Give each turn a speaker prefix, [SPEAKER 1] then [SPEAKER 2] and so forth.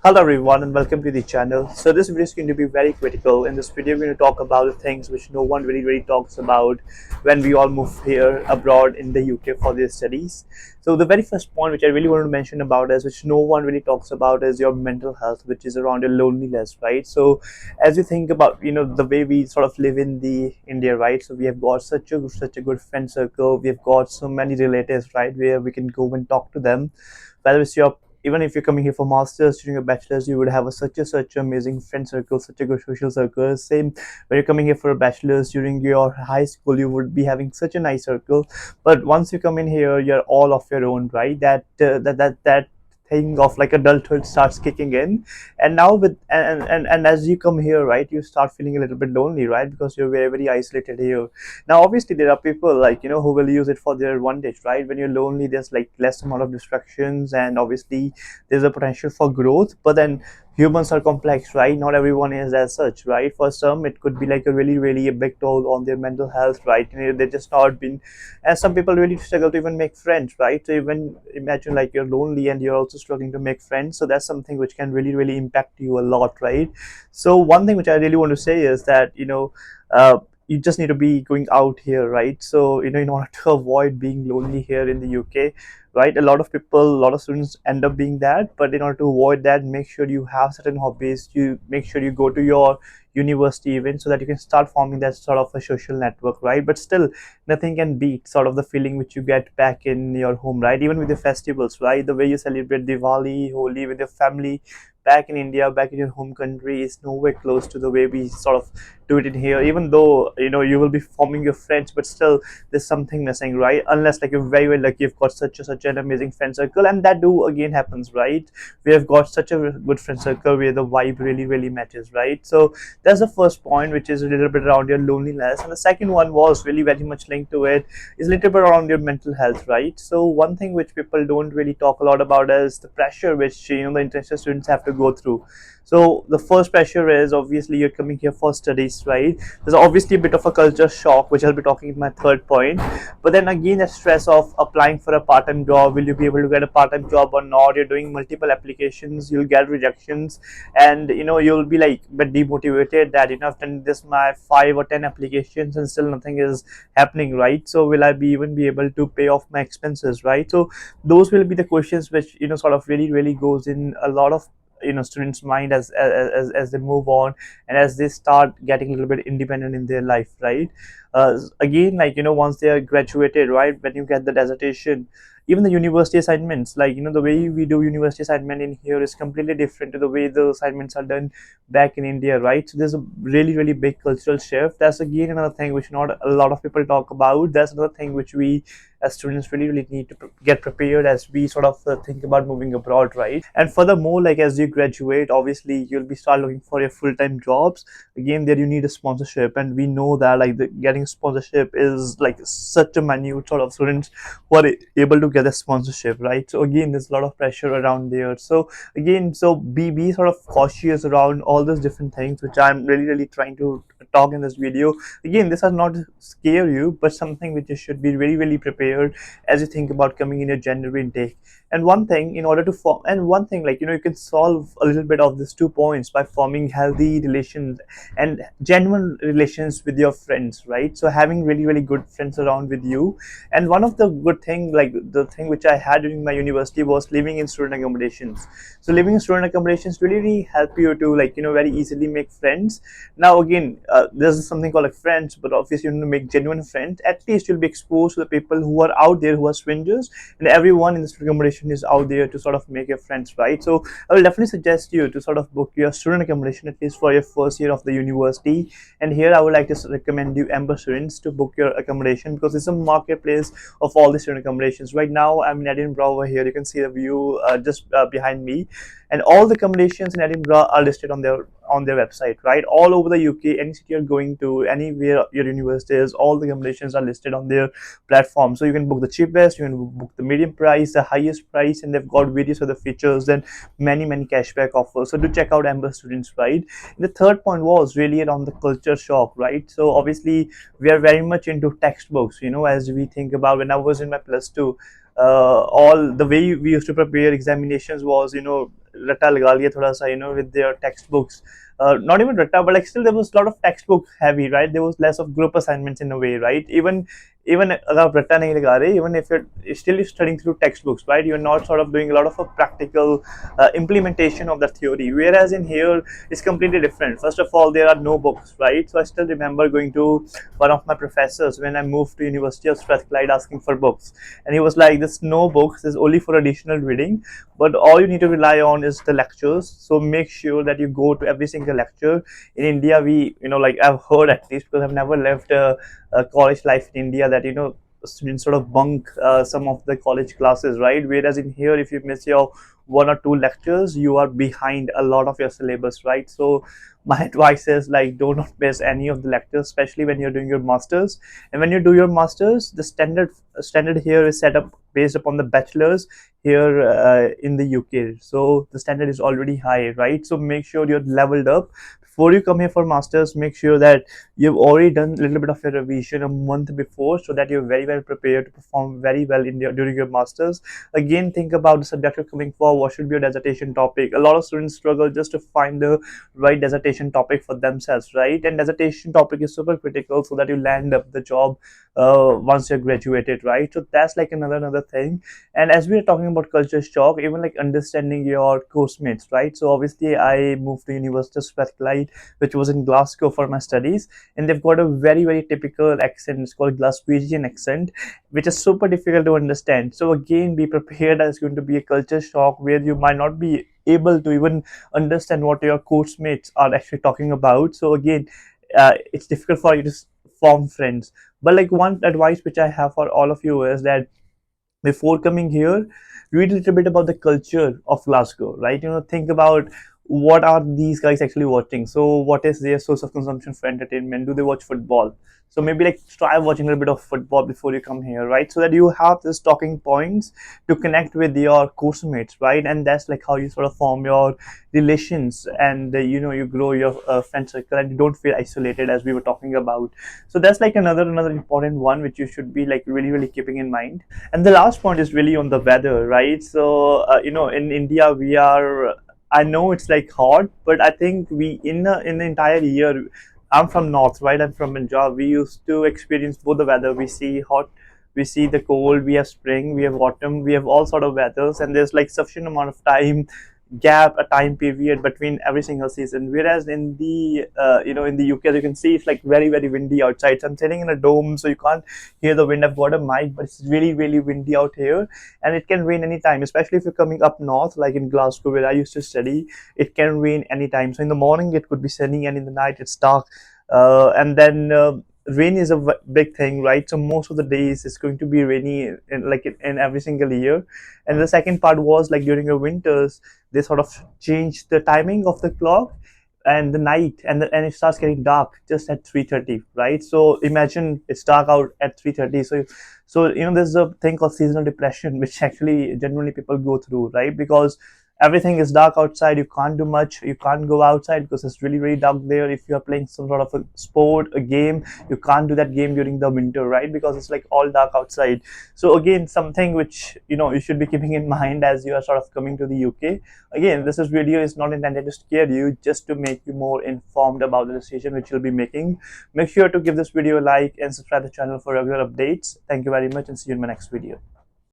[SPEAKER 1] Hello everyone and welcome to the channel. So this video is going to be very critical. In this video we're going to talk about the things which no one really talks about when we all move here abroad in the UK for their studies. So the very first point which I really wanted to mention about is which no one really talks about is your mental health, which is around your loneliness, right? So as you think about the way we sort of live in the India, right? So we have got such a good friend circle. We have got so many relatives, right, where we can go and talk to them, whether it's your even if you're coming here for masters, during your bachelor's you would have such amazing friend circle, such a good social circle. Same when you're coming here for a bachelor's, during your high school you would be having such a nice circle. But once you come in here you're all of your own, right? That thing of like adulthood starts kicking in. And now with and as you come here, right, you start feeling a little bit lonely, right, because you're very isolated here. Now obviously there are people like who will use it for their advantage, right? When you're lonely there's like less amount of distractions, and obviously there's a potential for growth. But then humans are complex, right? Not everyone is as such, right? For some it could be like a really a big toll on their mental health, right? They just not been, and some people really struggle to even make friends, right? So even imagine like you're lonely and you're also struggling to make friends, so that's something which can really impact you a lot, right? So one thing which I really want to say is that you just need to be going out here, right? So in order to avoid being lonely here in the UK, right, a lot of people, a lot of students end up being that. But in order to avoid that, make sure you have certain hobbies, you make sure you go to your university event, so that you can start forming that sort of a social network, right? But still nothing can beat sort of the feeling which you get back in your home, right? Even with the festivals, right, the way you celebrate Diwali, Holi with your family back in India, back in your home country, is nowhere close to the way we sort of do it in here. Even though you will be forming your friends, but still there's something missing, right? Unless like you're very lucky, you've got such an amazing friend circle, and that do again happens, right? We have got such a good friend circle where the vibe really matches, right? So that's the first point, which is a little bit around your loneliness. And the second one was really very much linked to it, is a little bit around your mental health, right? So one thing which people don't really talk a lot about is the pressure which the international students have to go through. So the first pressure is obviously you're coming here for studies, right? There's obviously a bit of a culture shock, which I'll be talking in my third point. But then again, the stress of applying for a part-time job, will you be able to get a part-time job or not? You're doing multiple applications, you'll get rejections, and you'll be like a bit demotivated that I've done this my 5 or 10 applications and still nothing is happening, right? So will I be even be able to pay off my expenses, right? So those will be the questions which sort of really goes in a lot of students mind as they move on, and as they start getting a little bit independent in their life, right? Again, like once they are graduated, right, when you get the dissertation, even the university assignments, like the way we do university assignment in here is completely different to the way the assignments are done back in India, right? So there's a really big cultural shift. That's again another thing which not a lot of people talk about. That's another thing which we as students really need to get prepared as we sort of think about moving abroad, right? And furthermore, like as you graduate, obviously you'll be start looking for your full-time jobs. Again, there you need a sponsorship, and we know that like getting sponsorship is like such a minute sort of students who are able to get a sponsorship, right? So again, there's a lot of pressure around there. So again, so be sort of cautious around all those different things which I'm really trying to talk in this video. Again, this is not to scare you, but something which you should be really prepared as you think about coming in your January intake. And one thing, in order to form, and one thing, like you can solve a little bit of these 2 points by forming healthy relations and genuine relations with your friends, right? So having really good friends around with you. And one of the good thing, like the thing which I had during my university, was living in student accommodations. So living in student accommodations really help you to like very easily make friends. Now again, there's something called like friends, but obviously you need to make genuine friends. At least you'll be exposed to the people who are out there, who are strangers, and everyone in the student accommodation is out there to sort of make your friends, right? So I will definitely suggest you to sort of book your student accommodation at least for your first year of the university. And here I would like to recommend you Amber Students to book your accommodation, because it's a marketplace of all the student accommodations. Right now I'm in Edinburgh. Over here you can see the view just behind me, and all the accommodations in Edinburgh are listed on their website, right? All over the UK, any city you're going to, anywhere your university is, all the accommodations are listed on their platform. So you can book the cheapest, you can book the medium price, the highest price, and they've got various other features and many cashback offers. So do check out Amber Students, right? And the third point was really around the culture shock, right? So obviously we are very much into textbooks, as we think about when I was in my plus two. All the way we used to prepare examinations was रट्टा लगा लिया थोड़ा सा, with their textbooks. Not even ratta, but like still there was a lot of textbook heavy, right? There was less of group assignments in a way, right? Even अगर आप रट्टा नहीं लगा रहे, even if you're still studying through textbooks, right? You're not sort of doing a lot of a practical implementation of the theory. Whereas in here, it's completely different. First of all, there are no books, right? So I still remember going to one of my professors when I moved to University of Strathclyde asking for books, and he was like, "There's no books. There's only for additional reading, but all you need to rely on is the lectures. So make sure that you go to every single lecture." In India, we, like I've heard, at least because I've never left college life in India, that students sort of bunk some of the college classes, right? Whereas in here, if you miss your one or two lectures, you are behind a lot of your syllabus, right? So my advice is like, do not miss any of the lectures, especially when you're doing your masters. And when you do your masters, the standard here is set up based upon the bachelors here in the UK. So the standard is already high, right? So make sure you're leveled up before you come here for masters. Make sure that you've already done a little bit of a revision a month before, so that you're very well prepared to perform very well during your masters. Again, think about the subject you're coming for. What should be your dissertation topic? A lot of students struggle just to find the right dissertation topic for themselves, right? And dissertation topic is super critical so that you land up the job once you're graduated, right? So that's like another thing. And as we are talking about culture shock, even like understanding your course mates, right? So obviously I moved to University of Strathclyde, which was in Glasgow, for my studies, and they've got a very typical accent. It's called Glaswegian accent, which is super difficult to understand. So again, be prepared. It's going to be a culture shock where you might not be able to even understand what your course mates are actually talking about. So again, it's difficult for you to form friends. But like one advice which I have for all of you is that before coming here, read a little bit about the culture of Glasgow, right? Think about what are these guys actually watching. So what is their source of consumption for entertainment? Do they watch football? So maybe like try watching a little bit of football before you come here, right? So that you have this talking points to connect with your course mates, right? And that's like how you sort of form your relations, and you grow your friend circle, and you don't feel isolated, as we were talking about. So that's like another important one which you should be like really keeping in mind. And the last point is really on the weather, right? So in India, we are, I know it's like hot, but I think we in the entire year, I'm from north, right? I'm from Punjab. We used to experience both the weather. We see hot, we see the cold, we have spring, we have autumn, we have all sort of weathers, and there's like sufficient amount of time gap, a time period between every single season. Whereas in the in the UK, as you can see, it's like very windy outside. So I'm sitting in a dome, so you can't hear the wind. I've got a mic, but it's really windy out here, and it can rain anytime, especially if you're coming up north, like in Glasgow where I used to study. It can rain anytime. So in the morning it could be sunny, and in the night it's dark. And then rain is a big thing, right? So most of the days it's going to be rainy in every single year. And the second part was like during the winters, they sort of change the timing of the clock and the night, and it starts getting dark just at 3:30, right? So imagine it's dark out at 3:30. So there's a thing called seasonal depression, which actually generally people go through, right? Because everything is dark outside, you can't do much, you can't go outside because it's really dark there. If you are playing some sort of a sport, a game, you can't do that game during the winter, right? Because it's like all dark outside. So again, something which you should be keeping in mind as you are sort of coming to the UK. Again, this video is not intended to scare you, just to make you more informed about the decision which you'll be making. Make sure to give this video a like and subscribe to the channel for regular updates. Thank you very much, and see you in my next video.